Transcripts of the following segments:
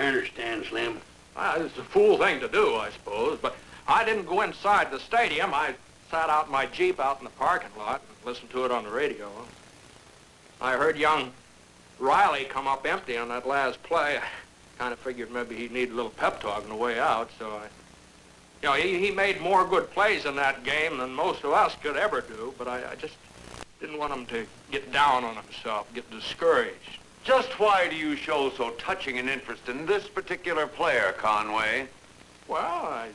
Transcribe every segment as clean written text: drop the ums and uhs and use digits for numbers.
understand, Slim. It's a fool thing to do, I suppose, but I didn't go inside the stadium. I sat out in my Jeep out in the parking lot and listened to it on the radio. I heard young Riley come up empty on that last play. I kind of figured maybe he'd need a little pep talk on the way out, so he made more good plays in that game than most of us could ever do, but I just didn't want him to get down on himself, get discouraged. Just why do you show so touching an interest in this particular player, Conway? Well,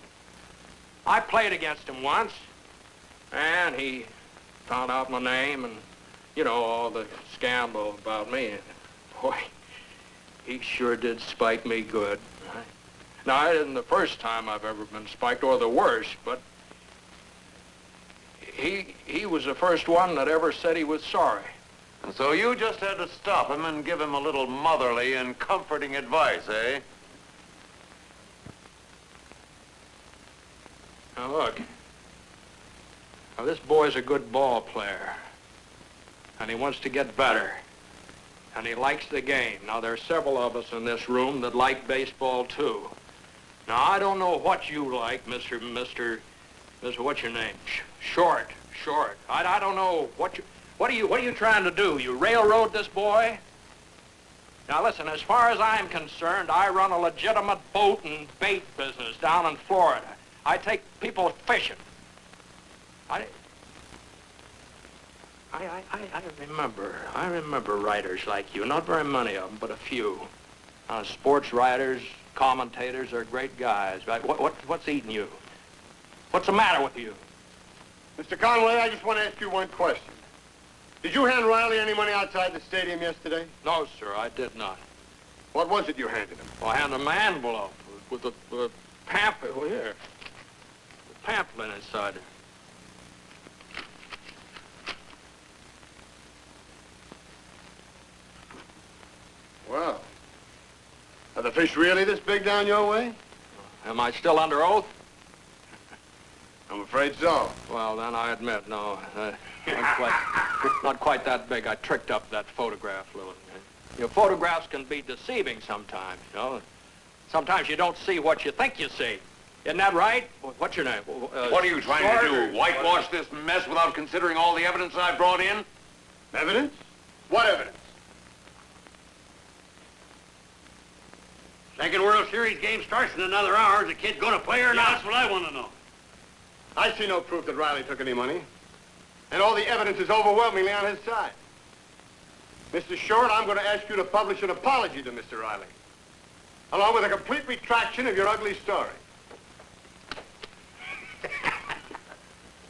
I played against him once, and he found out my name and, all the scandal about me. And boy, he sure did spike me good. Now, it isn't the first time I've ever been spiked, or the worst, but he was the first one that ever said he was sorry. And so you just had to stop him and give him a little motherly and comforting advice, eh? Now, look. Now, this boy's a good ball player. And he wants to get better. And he likes the game. Now, there are several of us in this room that like baseball, too. Now, I don't know what you like, Mr. What's your name? Short. I don't know what are you trying to do? You railroad this boy? Now, listen, as far as I'm concerned, I run a legitimate boat and bait business down in Florida. I take people fishing. I remember writers like you. Not very many of them, but a few. Sports writers, commentators are great guys. Right? What's eating you? What's the matter with you? Mr. Conway, I just want to ask you one question. Did you hand Riley any money outside the stadium yesterday? No, sir, I did not. What was it you handed him? Well, I handed him an envelope with the pamphlet. Well, here. The pamphlet inside it. Well, are the fish really this big down your way? Am I still under oath? I'm afraid so. Well, then I admit, no. Not quite that big. I tricked up that photograph a little. Photographs can be deceiving sometimes, Sometimes you don't see what you think you see. Isn't that right? What's your name? What are you trying to do? Whitewash this mess without considering all the evidence I've brought in? Evidence? What evidence? Second World Series game starts in another hour. Is the kid going to play or not? That's what I want to know. I see no proof that Riley took any money. And all the evidence is overwhelmingly on his side. Mr. Short, I'm going to ask you to publish an apology to Mr. Riley, along with a complete retraction of your ugly story.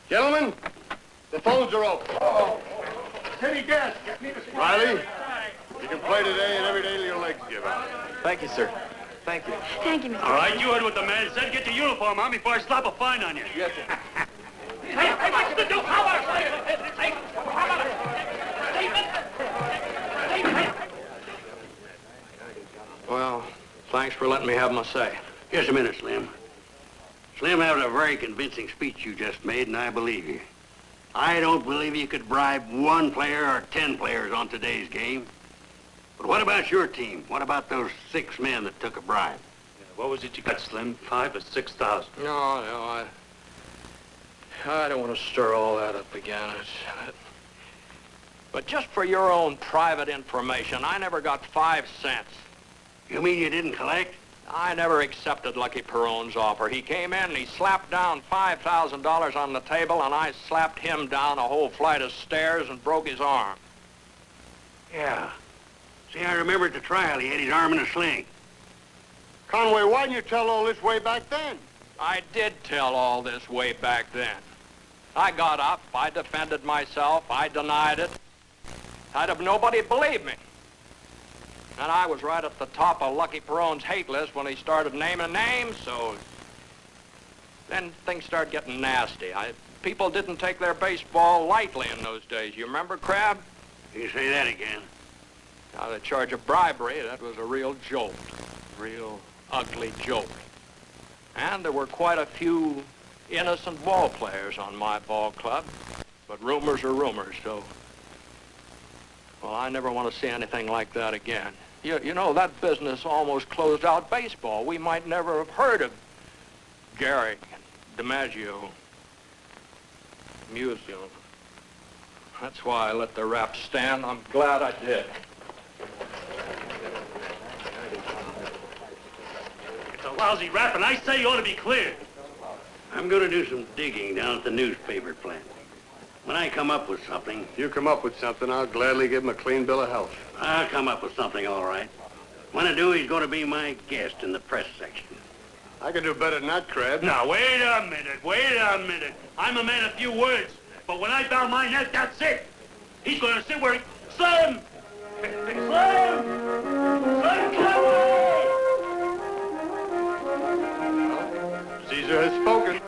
Gentlemen, the phones are open. City desk. Riley, you can play today and every day till your legs give out. Thank you, sir. Thank you. Thank you, Mr. All right, you heard what the man said. Get your uniform on before I slap a fine on you. Yes, sir. Hey, what's to do? How about Well, thanks for letting me have my say. Just a minute, Slim. Slim, that was a very convincing speech you just made, and I believe you. I don't believe you could bribe one player or 10 players on today's game. But what about your team? What about those 6 men that took a bribe? What was it you got, Slim? 5 or 6,000? No, I don't want to stir all that up again. But just for your own private information, I never got 5 cents. You mean you didn't collect? I never accepted Lucky Perrone's offer. He came in and he slapped down $5,000 on the table, and I slapped him down a whole flight of stairs and broke his arm. Yeah. See, I remember at the trial he had his arm in a sling. Conway, why didn't you tell all this way back then? I did tell all this way back then. I got up, I defended myself, I denied it. I'd have nobody believed me. And I was right at the top of Lucky Perrone's hate list when he started naming names, so then things started getting nasty. People didn't take their baseball lightly in those days. You remember, Crab? You say that again. Now, the charge of bribery, that was a real jolt. Real ugly jolt. And there were quite a few innocent ball players on my ball club. But rumors are rumors, so... Well, I never want to see anything like that again. You know, that business almost closed out baseball. We might never have heard of Gehrig, DiMaggio, Musial. That's why I let the rap stand. I'm glad I did. It's a lousy rap, and I say you ought to be cleared. I'm going to do some digging down at the newspaper plant. When I come up with something, You come up with something, I'll gladly give him a clean bill of health. I'll come up with something all right. When I do, he's going to be my guest in the press section. I can do better than that, Crab. Now, wait a minute. I'm a man of few words, but when I found my net, that's it. He's going to sit where he... Slim! Slim! Slim, come on! Caesar has spoken.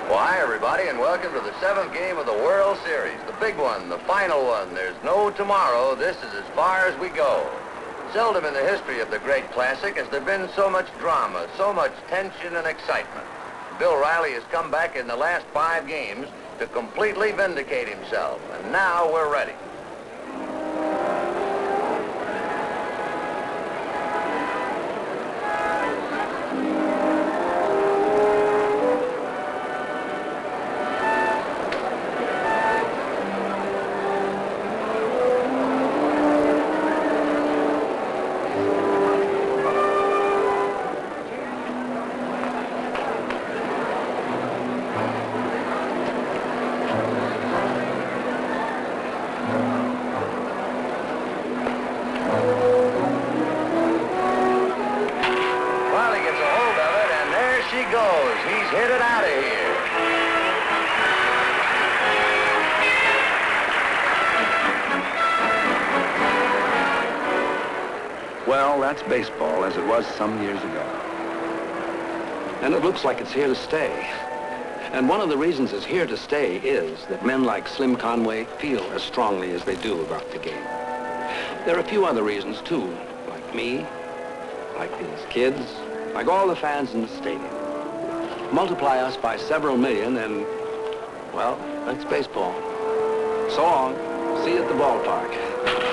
Why, everybody, and welcome to the 7th game of the World Series. The big one, the final one. There's no tomorrow. This is as far as we go. Seldom in the history of the great classic has there been so much drama, so much tension and excitement. Bill Riley has come back in the last 5 games to completely vindicate himself, and now we're ready. Well, that's baseball as it was some years ago. And it looks like it's here to stay. And one of the reasons it's here to stay is that men like Slim Conway feel as strongly as they do about the game. There are a few other reasons, too, like me, like these kids, like all the fans in the stadium. Multiply us by several million and, well, that's baseball. So long. See you at the ballpark.